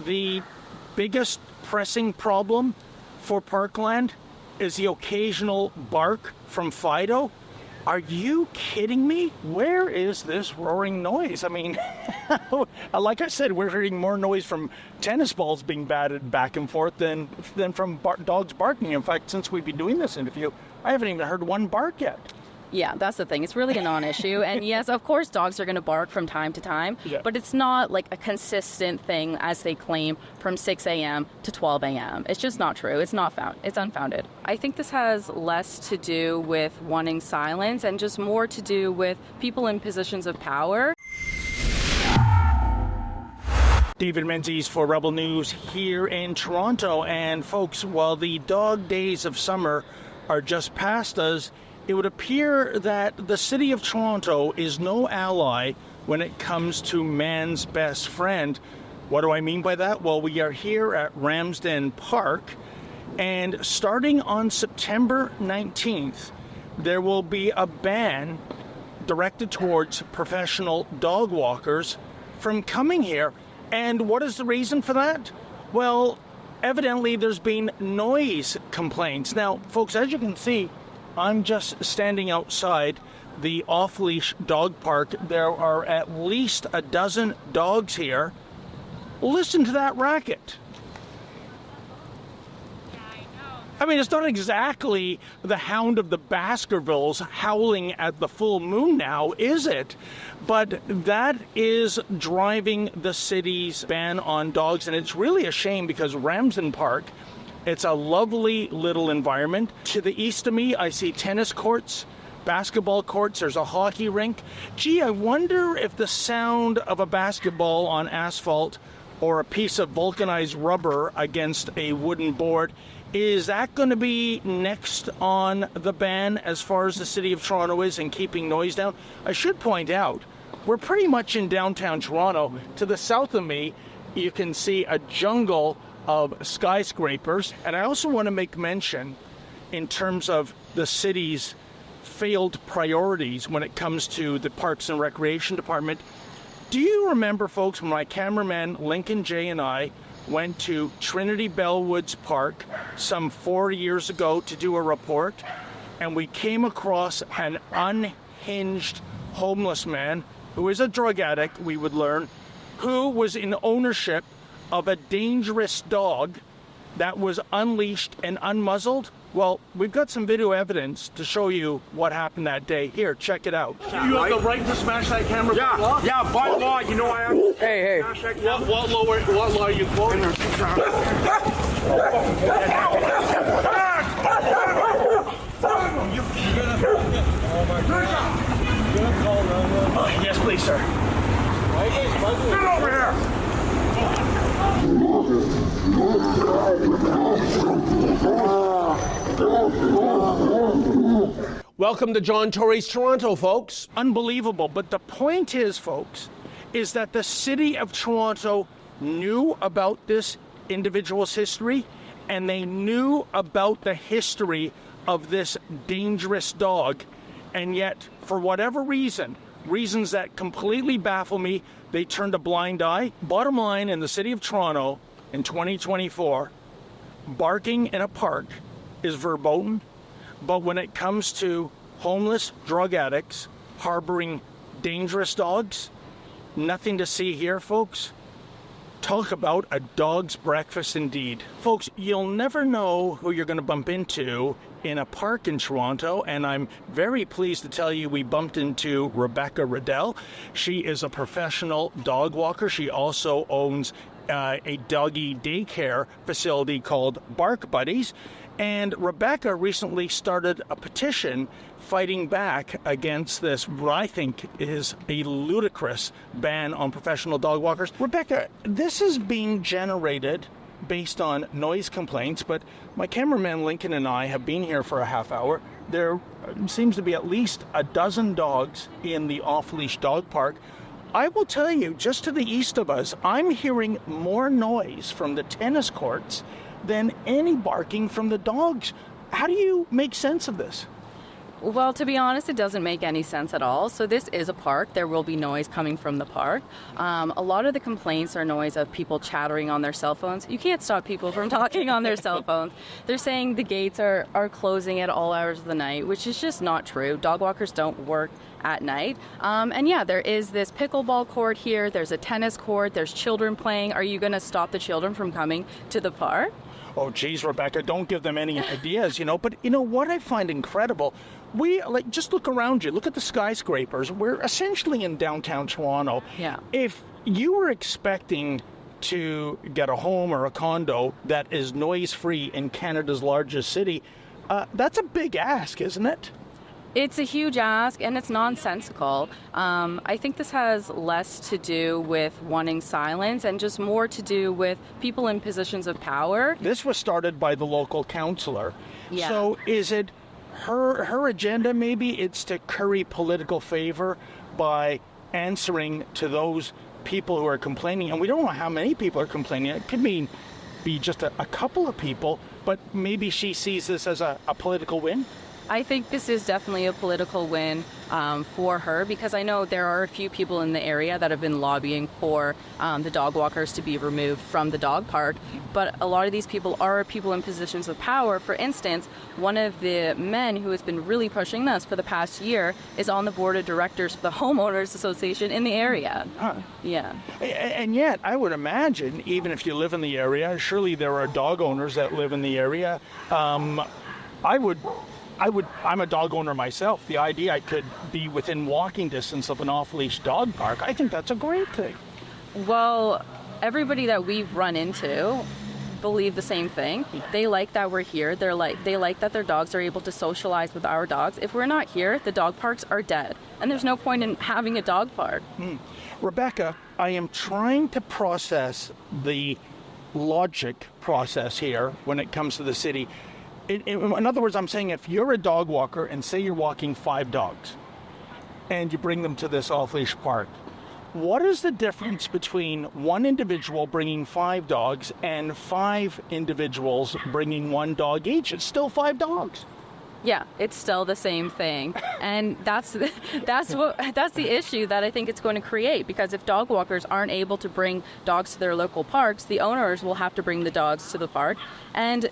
the biggest pressing problem for Parkland is the occasional bark from Fido. Are you kidding me? Where is this roaring noise? I mean, like I said, we're hearing more noise from tennis balls being batted back and forth than from dogs barking. In fact, since we've been doing this interview, I haven't even heard one bark yet. Yeah, that's the thing. It's really a non-issue. And yes, of course, dogs are going to bark from time to time, but it's not like a consistent thing as they claim from 6 a.m. to 12 a.m. It's just not true. It's unfounded. I think this has less to do with wanting silence and just more to do with people in positions of power. David Menzies for Rebel News here in Toronto. And folks, while the dog days of summer are just past us, it would appear that the city of Toronto is no ally when it comes to man's best friend. What do I mean by that? Well, we are here at Ramsden Park, and starting on September 19th, there will be a ban directed towards professional dog walkers from coming here. And what is the reason for that? Well, evidently there's been noise complaints. Now, folks, as you can see, I'm just standing outside the off-leash dog park. There are at least a dozen dogs here. Listen to that racket. Yeah, I know. I mean, it's not exactly the Hound of the Baskervilles howling at the full moon now, is it? But that is driving the city's ban on dogs, and it's really a shame because Ramsden Park, it's a lovely little environment. To the east of me, I see tennis courts, basketball courts, there's a hockey rink. Gee, I wonder if the sound of a basketball on asphalt or a piece of vulcanized rubber against a wooden board, is that going to be next on the ban as far as the city of Toronto is in keeping noise down? I should point out, we're pretty much in downtown Toronto. To the south of me, you can see a jungle of skyscrapers. And I also want to make mention in terms of the city's failed priorities when it comes to the Parks and Recreation Department. Do you remember, folks, when my cameraman Lincoln J and I went to Trinity Bellwoods Park some 4 years ago to do a report, and we came across an unhinged homeless man who is a drug addict, we would learn, who was in ownership of a dangerous dog that was unleashed and unmuzzled? Well, we've got some video evidence to show you what happened that day. Here, check it out. You have the right to smash that camera? Yeah, by law, you know I have. Hey. What law are you quoting? Yes, please, sir. Get over here! Welcome to John Tory's Toronto, folks. Unbelievable. But the point is, folks, is that the city of Toronto knew about this individual's history, and they knew about the history of this dangerous dog, and yet, for whatever reasons that completely baffle me, they turned a blind eye. Bottom line, in the city of Toronto in 2024, barking in a park is verboten, but when it comes to homeless drug addicts harboring dangerous dogs, nothing to see here, folks. Talk about a dog's breakfast indeed. Folks, you'll never know who you're going to bump into in a park in Toronto, and I'm very pleased to tell you we bumped into Rebecca Riddell. She is a professional dog walker. She also owns a doggy daycare facility called Bark Buddies. And Rebecca recently started a petition fighting back against this, what I think is a ludicrous ban on professional dog walkers. Rebecca, this is being generated based on noise complaints, but my cameraman Lincoln and I have been here for a half hour. There seems to be at least a dozen dogs in the off-leash dog park. I will tell you, just to the east of us, I'm hearing more noise from the tennis courts than any barking from the dogs. How do you make sense of this? Well, to be honest, it doesn't make any sense at all. So this is a park. There will be noise coming from the park. A lot of the complaints are noise of people chattering on their cell phones. You can't stop people from talking on their cell phones. They're saying the gates are closing at all hours of the night, which is just not true. Dog walkers don't work at night. And yeah, there is this pickleball court here. There's a tennis court. There's children playing. Are you going to stop the children from coming to the park? Oh, geez, Rebecca, don't give them any ideas, But what I find incredible, just look around you. Look at the skyscrapers. We're essentially in downtown Toronto. Yeah. If you were expecting to get a home or a condo that is noise-free in Canada's largest city, that's a big ask, isn't it? It's a huge ask, and it's nonsensical. I think this has less to do with wanting silence and just more to do with people in positions of power. This was started by the local councillor. Yeah. So is it her agenda, maybe? It's to curry political favor by answering to those people who are complaining. And we don't know how many people are complaining. It could be just a couple of people, but maybe she sees this as a political win. I think this is definitely a political win for her, because I know there are a few people in the area that have been lobbying for the dog walkers to be removed from the dog park. But a lot of these people are people in positions of power. For instance, one of the men who has been really pushing this for the past year is on the board of directors for the homeowners association in the area. Yeah. And yet, I would imagine, even if you live in the area, surely there are dog owners that live in the area. I'm a dog owner myself. The idea I could be within walking distance of an off-leash dog park, I think that's a great thing. Well, everybody that we've run into believe the same thing. They like that we're here. They like that their dogs are able to socialize with our dogs. If we're not here, the dog parks are dead. And there's no point in having a dog park. Rebecca, I am trying to process the logic process here when it comes to the city. In other words, I'm saying if you're a dog walker and say you're walking 5 dogs and you bring them to this off-leash park, what is the difference between one individual bringing 5 dogs and 5 individuals bringing 1 dog each? It's still 5 dogs. Yeah, it's still the same thing. And that's the issue that I think it's going to create, because if dog walkers aren't able to bring dogs to their local parks, the owners will have to bring the dogs to the park. And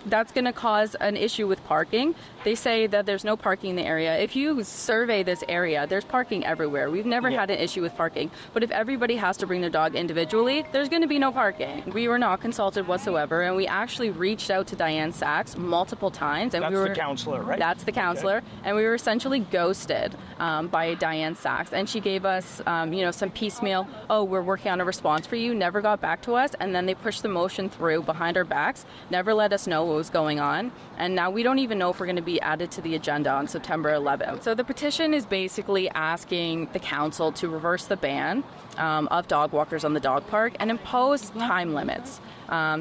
that's going to cause an issue with parking. They say that there's no parking in the area. If you survey this area, there's parking everywhere. We've never had an issue with parking. But if everybody has to bring their dog individually, there's going to be no parking. We were not consulted whatsoever, and we actually reached out to Diane Sachs multiple times. And that's the counselor, right? That's the counselor. Okay. And we were essentially ghosted by Diane Sachs. And she gave us, some piecemeal, we're working on a response for you, never got back to us. And then they pushed the motion through behind our backs, never let us know what was going on. And now we don't even know if we're going to be added to the agenda on September 11th. So the petition is basically asking the council to reverse the ban of dog walkers on the dog park and impose time limits.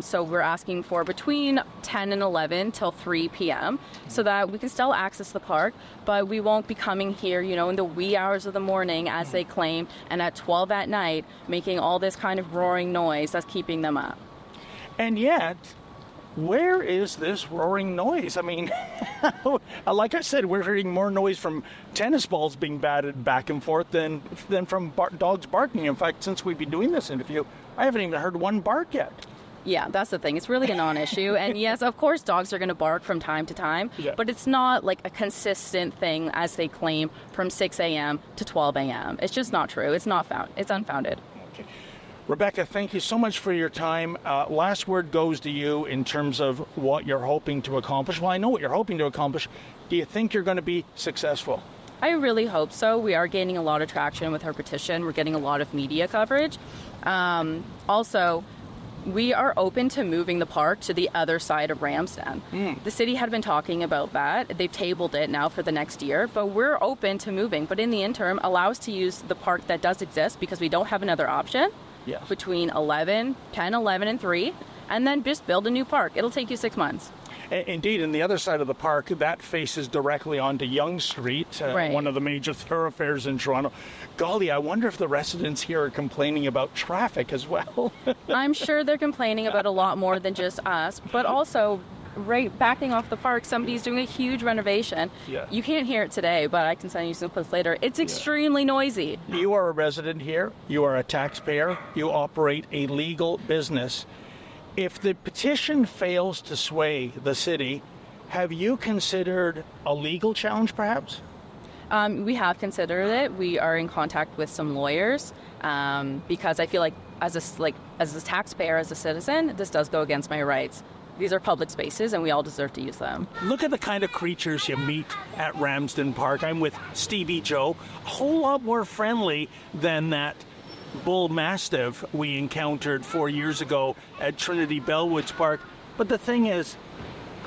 So we're asking for between 10 and 11 till 3 p.m. so that we can still access the park, but we won't be coming here, in the wee hours of the morning, as they claim, and at 12 at night, making all this kind of roaring noise that's keeping them up. And yet, where is this roaring noise? I mean, like I said, we're hearing more noise from tennis balls being batted back and forth than from dogs barking. In fact, since we've been doing this interview, I haven't even heard one bark yet. Yeah, that's the thing. It's really a non-issue. And yes, of course, dogs are going to bark from time to time, but it's not like a consistent thing, as they claim, from 6 a.m. to 12 a.m. It's just not true. It's unfounded. Okay. Rebecca, thank you so much for your time. Last word goes to you in terms of what you're hoping to accomplish. Well, I know what you're hoping to accomplish. Do you think you're going to be successful? I really hope so. We are gaining a lot of traction with our petition. We're getting a lot of media coverage. Also, we are open to moving the park to the other side of Ramsden. The city had been talking about that. They've tabled it now for the next year, but we're open to moving. But in the interim, allow us to use the park that does exist, because we don't have another option. Yes. Between 10, 11, and 3, and then just build a new park. It'll take you 6 months. Indeed, and the other side of the park, that faces directly onto Yonge Street, right. One of the major thoroughfares in Toronto. Golly, I wonder if the residents here are complaining about traffic as well. I'm sure they're complaining about a lot more than just us, but also right backing off the park, somebody's doing a huge renovation. Yeah. You can't hear it today, but I can send you some clips later. It's extremely noisy. You are a resident here. You are a taxpayer. You operate a legal business. If the petition fails to sway the city, have you considered a legal challenge, perhaps? We have considered it. We are in contact with some lawyers because I feel like as a taxpayer, as a citizen, this does go against my rights. These are public spaces, and we all deserve to use them. Look at the kind of creatures you meet at Ramsden Park. I'm with Stevie Joe, a whole lot more friendly than that bull mastiff we encountered 4 years ago at Trinity Bellwoods Park. But the thing is,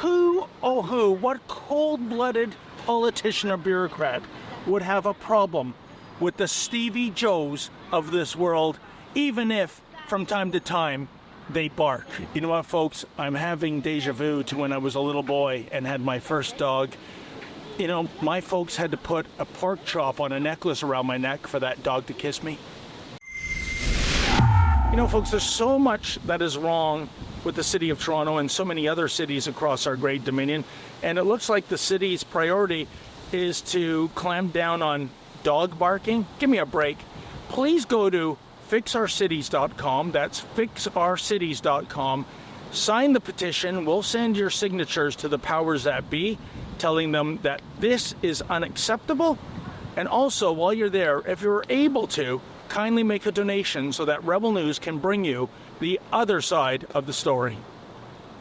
what cold-blooded politician or bureaucrat would have a problem with the Stevie Joes of this world, even if from time to time they bark? You know what, folks? I'm having deja vu to when I was a little boy and had my first dog. You know, my folks had to put a pork chop on a necklace around my neck for that dog to kiss me. You know, folks, there's so much that is wrong with the city of Toronto and so many other cities across our great Dominion. And it looks like the city's priority is to clamp down on dog barking. Give me a break. Please go to fixourcities.com. That's fixourcities.com. Sign the petition. We'll send your signatures to the powers that be, telling them that this is unacceptable. And also, while you're there, if you're able to, kindly make a donation so that Rebel News can bring you the other side of the story.